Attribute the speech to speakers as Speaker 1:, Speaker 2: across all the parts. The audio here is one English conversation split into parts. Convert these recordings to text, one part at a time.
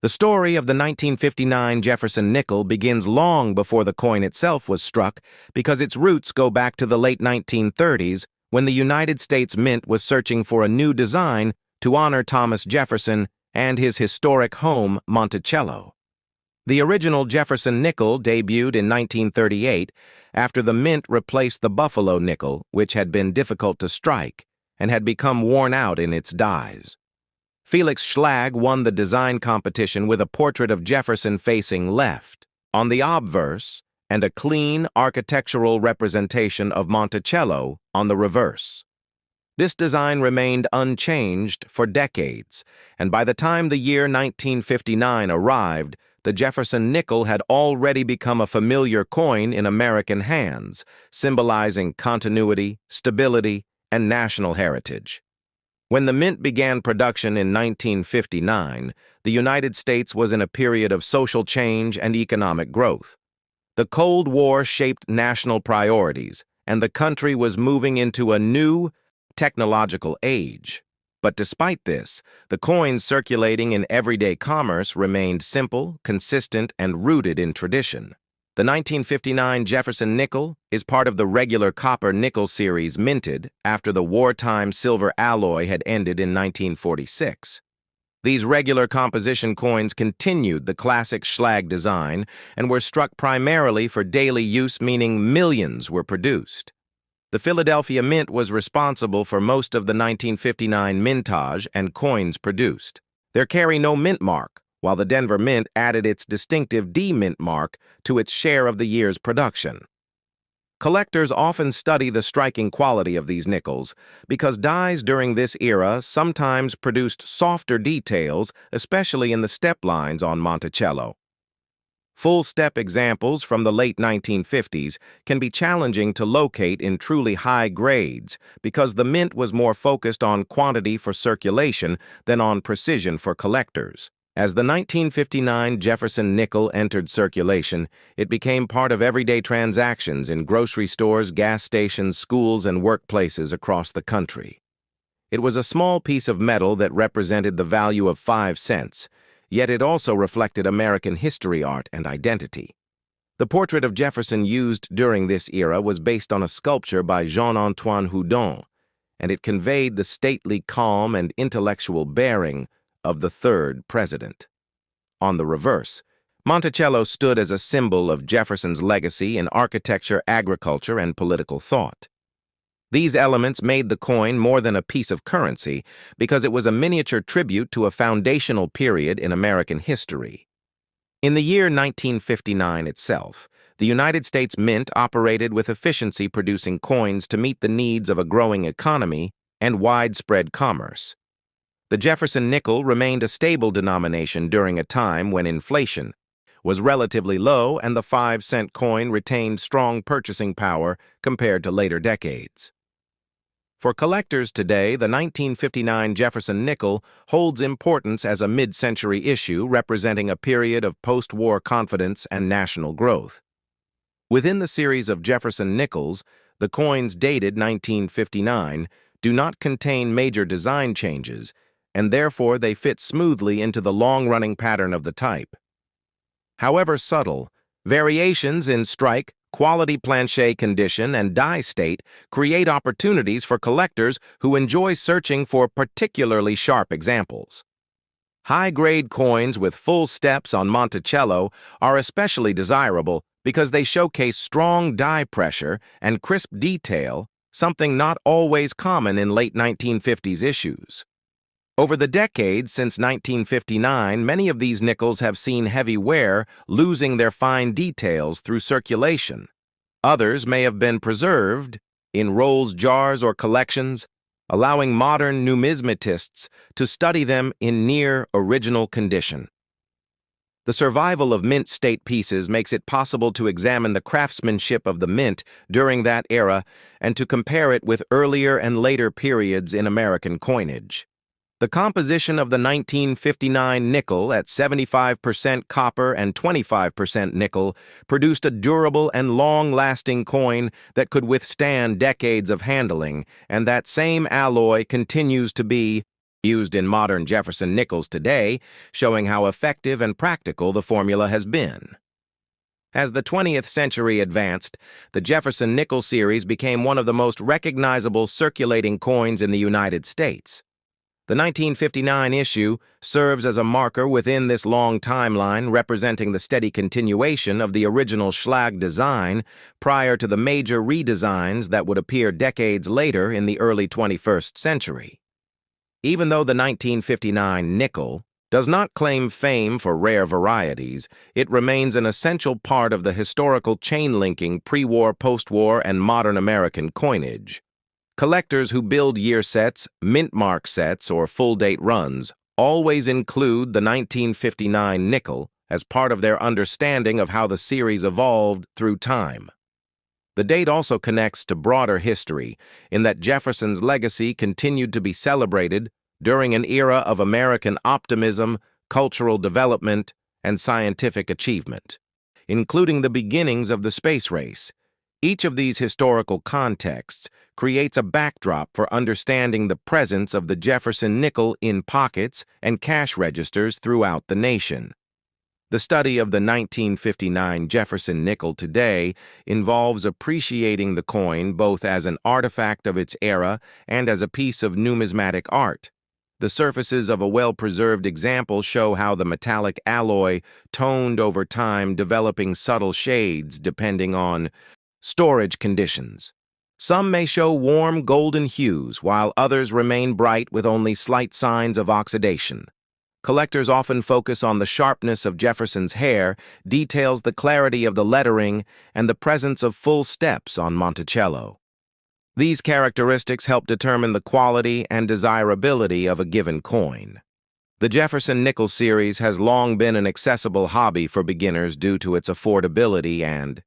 Speaker 1: The story of the 1959 Jefferson nickel begins long before the coin itself was struck because its roots go back to the late 1930s when the United States Mint was searching for a new design to honor Thomas Jefferson and his historic home, Monticello. The original Jefferson nickel debuted in 1938 after the Mint replaced the Buffalo nickel, which had been difficult to strike and had become worn out in its dies. Felix Schlag won the design competition with a portrait of Jefferson facing left on the obverse and a clean architectural representation of Monticello on the reverse. This design remained unchanged for decades, and by the time the year 1959 arrived, the Jefferson nickel had already become a familiar coin in American hands, symbolizing continuity, stability, and national heritage. When the Mint began production in 1959, the United States was in a period of social change and economic growth. The Cold War shaped national priorities, and the country was moving into a new technological age. But despite this, the coins circulating in everyday commerce remained simple, consistent, and rooted in tradition. The 1959 Jefferson nickel is part of the regular copper-nickel series minted after the wartime silver alloy had ended in 1946. These regular composition coins continued the classic Schlag design and were struck primarily for daily use, meaning millions were produced. The Philadelphia Mint was responsible for most of the 1959 mintage and coins produced. They carry no mint mark, while the Denver Mint added its distinctive D-Mint mark to its share of the year's production. Collectors often study the striking quality of these nickels because dies during this era sometimes produced softer details, especially in the step lines on Monticello. Full-step examples from the late 1950s can be challenging to locate in truly high grades because the Mint was more focused on quantity for circulation than on precision for collectors. As the 1959 Jefferson nickel entered circulation, it became part of everyday transactions in grocery stores, gas stations, schools, and workplaces across the country. It was a small piece of metal that represented the value of 5 cents, yet it also reflected American history, art, and identity. The portrait of Jefferson used during this era was based on a sculpture by Jean-Antoine Houdon, and it conveyed the stately calm and intellectual bearing of the third president. On the reverse, Monticello stood as a symbol of Jefferson's legacy in architecture, agriculture, and political thought. These elements made the coin more than a piece of currency because it was a miniature tribute to a foundational period in American history. In the year 1959 itself, the United States Mint operated with efficiency, producing coins to meet the needs of a growing economy and widespread commerce. The Jefferson nickel remained a stable denomination during a time when inflation was relatively low and the 5-cent coin retained strong purchasing power compared to later decades. For collectors today, the 1959 Jefferson nickel holds importance as a mid-century issue representing a period of post-war confidence and national growth. Within the series of Jefferson nickels, the coins dated 1959 do not contain major design changes, and therefore they fit smoothly into the long-running pattern of the type. However subtle, variations in strike, quality planche condition, and die state create opportunities for collectors who enjoy searching for particularly sharp examples. High-grade coins with full steps on Monticello are especially desirable because they showcase strong die pressure and crisp detail, something not always common in late 1950s issues. Over the decades since 1959, many of these nickels have seen heavy wear, losing their fine details through circulation. Others may have been preserved in rolls, jars, or collections, allowing modern numismatists to study them in near original condition. The survival of mint state pieces makes it possible to examine the craftsmanship of the mint during that era and to compare it with earlier and later periods in American coinage. The composition of the 1959 nickel at 75% copper and 25% nickel produced a durable and long-lasting coin that could withstand decades of handling, and that same alloy continues to be used in modern Jefferson nickels today, showing how effective and practical the formula has been. As the 20th century advanced, the Jefferson nickel series became one of the most recognizable circulating coins in the United States. The 1959 issue serves as a marker within this long timeline, representing the steady continuation of the original Schlag design prior to the major redesigns that would appear decades later in the early 21st century. Even though the 1959 nickel does not claim fame for rare varieties, it remains an essential part of the historical chain-linking pre-war, post-war, and modern American coinage. Collectors who build year sets, mint mark sets, or full-date runs always include the 1959 nickel as part of their understanding of how the series evolved through time. The date also connects to broader history, in that Jefferson's legacy continued to be celebrated during an era of American optimism, cultural development, and scientific achievement, including the beginnings of the space race. Each of these historical contexts creates a backdrop for understanding the presence of the Jefferson nickel in pockets and cash registers throughout the nation. The study of the 1959 Jefferson nickel today involves appreciating the coin both as an artifact of its era and as a piece of numismatic art. The surfaces of a well-preserved example show how the metallic alloy toned over time, developing subtle shades depending on storage conditions. Some may show warm golden hues, while others remain bright with only slight signs of oxidation. Collectors often focus on the sharpness of Jefferson's hair, details the clarity of the lettering, and the presence of full steps on Monticello. These characteristics help determine the quality and desirability of a given coin. The Jefferson nickel series has long been an accessible hobby for beginners due to its affordability, and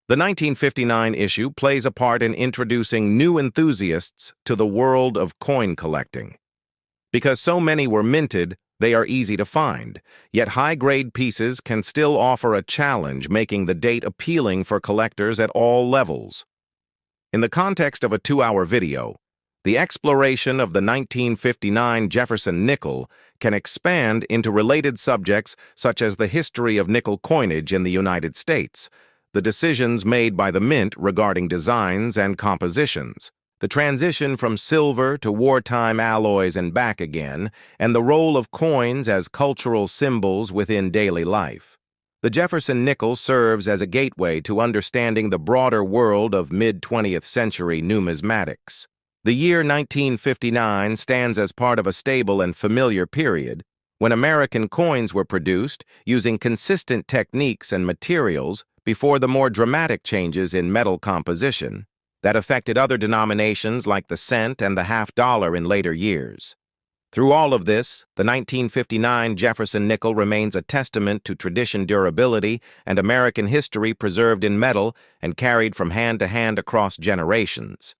Speaker 1: the 1959 issue plays a part in introducing new enthusiasts to the world of coin collecting. Because so many were minted, they are easy to find, yet high-grade pieces can still offer a challenge, making the date appealing for collectors at all levels. In the context of a 2-hour video, the exploration of the 1959 Jefferson nickel can expand into related subjects such as the history of nickel coinage in the United States, the decisions made by the mint regarding designs and compositions, the transition from silver to wartime alloys and back again, and the role of coins as cultural symbols within daily life. The Jefferson nickel serves as a gateway to understanding the broader world of mid-20th century numismatics. The year 1959 stands as part of a stable and familiar period when American coins were produced using consistent techniques and materials before the more dramatic changes in metal composition that affected other denominations like the cent and the half-dollar in later years. Through all of this, the 1959 Jefferson nickel remains a testament to tradition, durability, and American history preserved in metal and carried from hand to hand across generations.